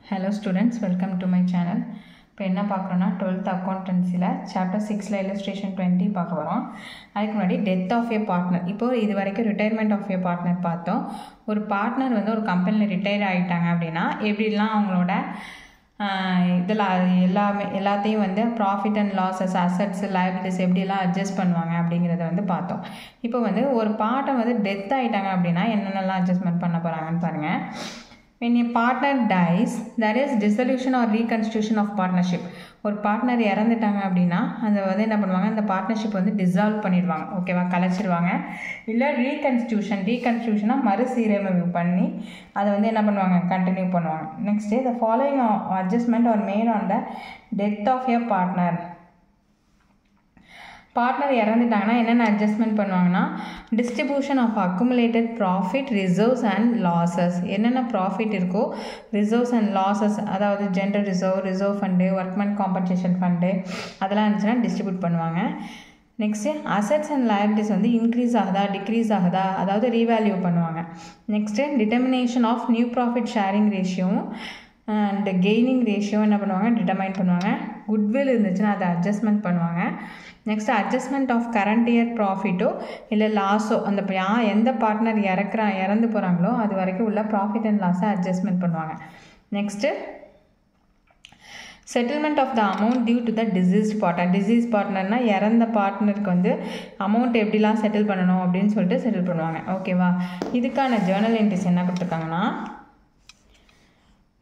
Hello students, welcome to my channel. இப்போ என்ன பார்க்குறோன்னா 12th அக்கௌண்டன்சியில் chapter 6ல் illustration 20 பார்க்க வரோம். அதுக்கு முன்னாடி டெத் ஆஃப் ஏ பார்ட்னர். இப்போது இது வரைக்கும் ரிட்டையர்மெண்ட் ஆஃப் ஏ பார்ட்னர் பார்த்தோம். ஒரு பார்ட்னர் வந்து ஒரு கம்பெனியில் ரிட்டையர் ஆகிட்டாங்க அப்படின்னா எப்படிலாம் அவங்களோட இதில் எல்லாத்தையும் வந்து profit and losses, assets, liabilities எப்படிலாம் அட்ஜஸ்ட் பண்ணுவாங்க அப்படிங்கிறத வந்து பார்த்தோம். இப்போ வந்து ஒரு பார்ட்டை வந்து டெத் ஆகிட்டாங்க அப்படின்னா என்னென்னலாம் அட்ஜஸ்ட்மெண்ட் பண்ண போகிறாங்கன்னு பாருங்கள். When a partner dies, there is dissolution or reconstitution of partnership. ஒரு பார்ட்னர் இறந்துட்டாங்க அப்படின்னா அதை வந்து என்ன பண்ணுவாங்க, அந்த பார்ட்னர்ஷிப் வந்து டிசால்வ் பண்ணிடுவாங்க, ஓகேவா, கலைச்சிடுவாங்க. இல்லை ரீகன்ஸ்டியூஷனாக மறுசீரமைப்பு பண்ணி அதை வந்து என்ன பண்ணுவாங்க, கண்டினியூ பண்ணுவாங்க. Next the following adjustment are made on the death of a partner. Partner இறந்துட்டாங்கன்னா என்னென்ன அட்ஜஸ்ட்மெண்ட் பண்ணுவாங்கன்னா, distribution of accumulated profit, reserves and losses. என்னென்ன ப்ராஃபிட் இருக்கோ ரிசர்வ்ஸ் அண்ட் லாஸஸ், அதாவது general reserve fund, workmen compensation fund, அதெல்லாம் இருந்துச்சுன்னா distribute பண்ணுவாங்க. Next assets and liabilities வந்து இன்க்ரீஸ் ஆகுதா டிக்ரீஸ் ஆகுதா, அதாவது ரீவேல்யூ பண்ணுவாங்க. Next determination of new profit sharing ரேஷியோவும் அண்ட் கெய்னிங் ரேஷியோ என்ன பண்ணுவாங்க, டிட்டர்மைன் பண்ணுவாங்க. குட்வில் இருந்துச்சுன்னா அதை அட்ஜஸ்ட்மெண்ட் பண்ணுவாங்க. Next adjustment of current year ப்ராஃபிட்டோ இல்லை லாஸோ, அந்த எந்த பார்ட்னர் இறந்து போகிறாங்களோ அது வரைக்கும் உள்ள ப்ராஃபிட் அண்ட் லாஸை அட்ஜஸ்ட்மெண்ட் பண்ணுவாங்க. Next settlement of the amount due to the deceased பார்ட்னர்னால் இறந்த பார்ட்னருக்கு வந்து அமௌண்ட் எப்படிலாம் செட்டில் பண்ணணும் அப்படின்னு சொல்லிட்டு செட்டில் பண்ணுவாங்க, ஓகேவா. இதுக்கான ஜேர்னல் என்ட்ரிஸ் என்ன கொடுத்துருக்காங்கன்னா,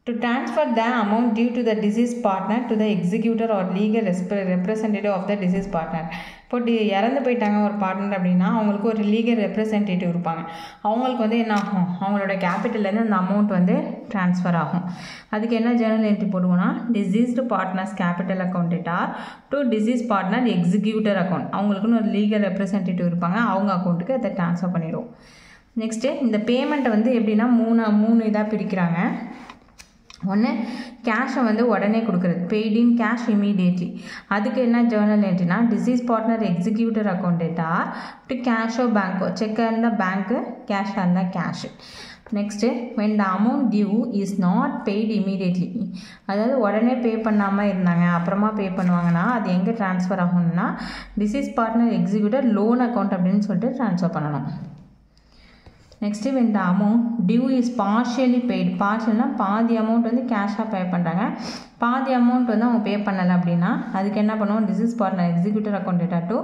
to transfer the amount due to the deceased partner to the executor or legal representative of the deceased partner. இப்போ இறந்து போயிட்டாங்க ஒரு பார்ட்னர் அப்படின்னா அவங்களுக்கு ஒரு லீகல் ரெப்ரசன்டேட்டிவ் இருப்பாங்க. அவங்களுக்கு வந்து என்ன ஆகும், அவங்களோட கேபிட்டல்லேருந்து அந்த அமௌண்ட் வந்து ட்ரான்ஸ்ஃபர் ஆகும். அதுக்கு என்ன ஜேர்னல் என்ட்ரி போடுவோம்னா, deceased partner's capital account debtor to deceased partner executor account. அவங்களுக்குன்னு ஒரு லீகல் ரெப்ரசன்டேட்டிவ் இருப்பாங்க, அவங்க அக்கௌண்ட்டுக்கு அதை ட்ரான்ஸ்ஃபர் பண்ணிடுவோம். நெக்ஸ்ட்டு இந்த பேமெண்ட்டை வந்து எப்படின்னா மூணு இதாக பிரிக்கிறாங்க. ஒன்று கேஷை வந்து உடனே கொடுக்குறது, பெய்ட் இன் கேஷ் இமீடியட்லி. அதுக்கு என்ன ஜேர்னல் என்ட்ரினா, deceased partner executor account debtor to கேஷோ பேங்க்கோ, செக்காக இருந்தால் பேங்க்கு, கேஷாக இருந்தால் cash. Next when the amount due is not paid immediately, அதாவது உடனே பே பண்ணாமல் இருந்தாங்க அப்புறமா பே பண்ணுவாங்கன்னா அது எங்கே ட்ரான்ஸ்ஃபர் ஆகும்னா disease partner executor loan account அப்படின்னு சொல்லிட்டு ட்ரான்ஸ்ஃபர் பண்ணணும். Next when the amount due is partially paid, பார்ஷியல்னால் பாதி அமௌண்ட் வந்து கேஷாக பே பண்ணுறாங்க, பாதி அமௌண்ட் வந்து அவங்க பே பண்ணலை அப்படின்னா அதுக்கு என்ன பண்ணுவோம், deceased partner executor account debtor to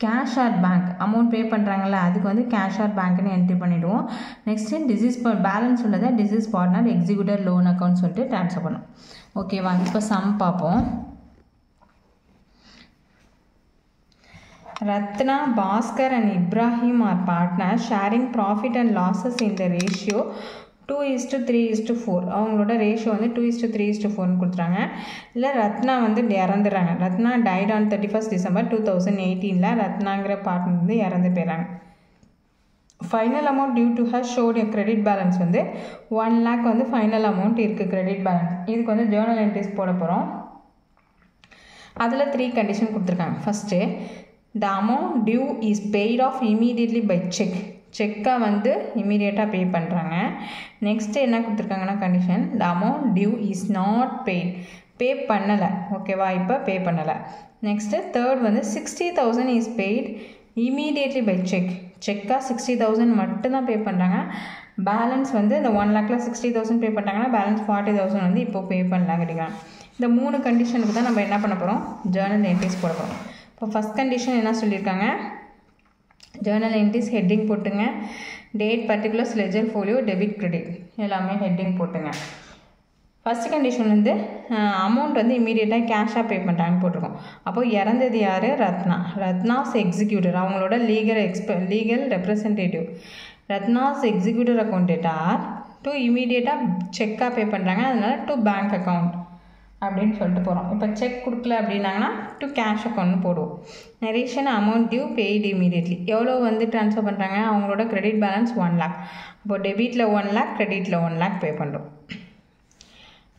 cash or bank. Amount pay பண்ணுறாங்கல்ல அதுக்கு வந்து கேஷ் ஆர் பேங்க்னு என்ட்ரி பண்ணிவிடுவோம். நெக்ஸ்ட்டு டிசீஸ் பேலன்ஸ் உள்ளதை deceased partner executor loan account சொல்லிட்டு ட்ரான்ஸ்ஃபர் பண்ணும், ஓகேவா. இப்போ சம் பார்ப்போம். Ratna, Bhaskar and Ibrahim are partners sharing profit and losses in the ratio 2:3:4. அவங்களோட ரேஷியோ வந்து 2:3:4 கொடுத்துறாங்க. இல்லை ரத்னா வந்து இறந்துடுறாங்க. Ratna died on 31st December 2018. ரத்னாங்கிற பார்ட்னர் வந்து இறந்து போயிடுறாங்க. Final amount due to her showed a credit balance வந்து 1 lakh வந்து ஃபைனல் அமௌண்ட் இருக்குது கிரெடிட் பேலன்ஸ். இதுக்கு வந்து ஜேர்னல் என்ட்ரிஸ் போட போகிறோம். அதில் 3 கண்டிஷன் கொடுத்துருக்காங்க. First the amount due is paid off immediately by check. செக்கை வந்து இமீடியட்டாக பே பண்ணுறாங்க. நெக்ஸ்ட்டு என்ன கொடுத்துருக்காங்கன்னா condition, the amount due is not paid, பே பண்ணலை, ஓகேவா, இப்போ பே பண்ணலை. நெக்ஸ்ட்டு தேர்ட் வந்து 60,000 is paid immediately by check. செக்காக 60,000 மட்டும்தான் பே பண்ணுறாங்க. பேலன்ஸ் வந்து இந்த 1 lakhல 60,000 பே பண்ணுறாங்கன்னா பேலன்ஸ் 40,000 வந்து இப்போ பே பண்ணலாம் கிடைக்கிறாங்க. இந்த 3 கண்டிஷனுக்கு தான் நம்ம என்ன பண்ண போகிறோம், ஜேர்னல் என்ட்ரிஸ் போட போகிறோம். இப்போ ஃபஸ்ட் கண்டிஷன் என்ன சொல்லியிருக்காங்க, ஜேர்னல் என்ட்ரிஸ் ஹெட்டிங் போட்டுங்க, date, particulars, ledger, folio, debit, credit எல்லாமே ஹெட்டிங் போட்டுங்க. ஃபஸ்ட் கண்டிஷன் வந்து அமௌண்ட் வந்து இமீடியட்டாக கேஷாக பே பண்ணுறாங்கன்னு போட்டிருக்கோம். அப்போது இறந்தது யார், ரத்னாஸ் எக்ஸிக்யூட்டர், அவங்களோட legal representative. Ratna's executor account debtor to இமீடியட்டாக செக்காக பே பண்ணுறாங்க, அதனால் டு பேங்க் அக்கௌண்ட் அப்படின்னு சொல்லிட்டு போகிறோம். இப்போ செக் கொடுக்கல அப்படின்னாங்கன்னா டு கேஷ் அக்கௌண்ட்னு போடுவோம். Narration amount due paid immediately, எவ்வளோ வந்து ட்ரான்ஸ்ஃபர் பண்ணுறாங்க, அவங்களோட கிரெடிட் பேலன்ஸ் 1 lakh. அப்போ டெபிட்டில் 1 lakh, கிரெடிட்டில் 1 lakh பே பண்ணுறோம்.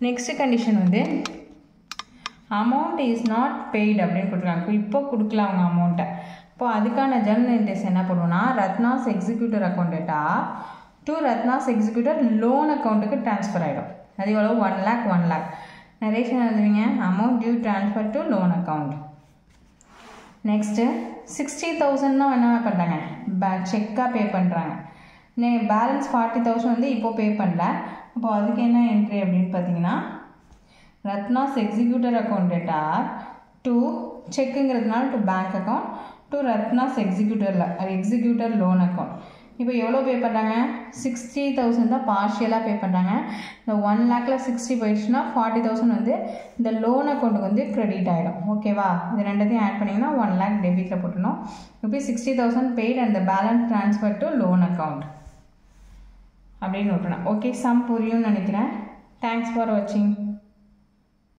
நெக்ஸ்ட்டு கண்டிஷன் வந்து அமௌண்ட் இஸ் நாட் பெய்டு அப்படின்னு கொடுத்துருக்காங்க. இப்போ கொடுக்கல அவங்க அமௌண்ட்டை. இப்போ அதுக்கான ஜேர்னல் என்ட்ரிஸ் என்ன பண்ணுவோம்னா, Ratna's executor account debtor to Ratna's executor loan அக்கௌண்ட்டுக்கு ட்ரான்ஸ்ஃபர் ஆகிடும். அது எவ்வளோ 1 lakh 1 lakh. ரேஷியோ எழுதுவீங்க amount due transfer to loan account. நெக்ஸ்ட்டு 60,000 தான் என்ன பண்ணுறாங்க செக்காக பே பண்ணுறாங்க. பேலன்ஸ் 40,000 வந்து இப்போது பே பண்ணல. அப்போ அதுக்கு என்ன என்ட்ரி அப்படின்னு பார்த்தீங்கன்னா Ratna's executor account debtor to செக்குங்கிறதுனால to bank account to Ratna's executor loan account. இப்போ எவ்வளோ பே பண்ணுறாங்க 60,000 தான் பார்ஷியலாக பே பண்ணுறாங்க. இந்த 1 lakhல 60 போயிடுச்சுன்னா 40,000 வந்து இந்த லோன் அக்கௌண்ட்டுக்கு வந்து கிரெடிட் ஆகிடும். ஓகேவா, இது ரெண்டத்தையும் ஆட் பண்ணிங்கன்னா 1 lakh டெபிட்டில் போட்டணும். இப்போ 60,000 paid and balance transfer to loan account அப்படின்னு விட்டுறேன். ஓகே, சம் புரியும்னு நினைக்கிறேன். தேங்க்ஸ் ஃபார் வாட்சிங்.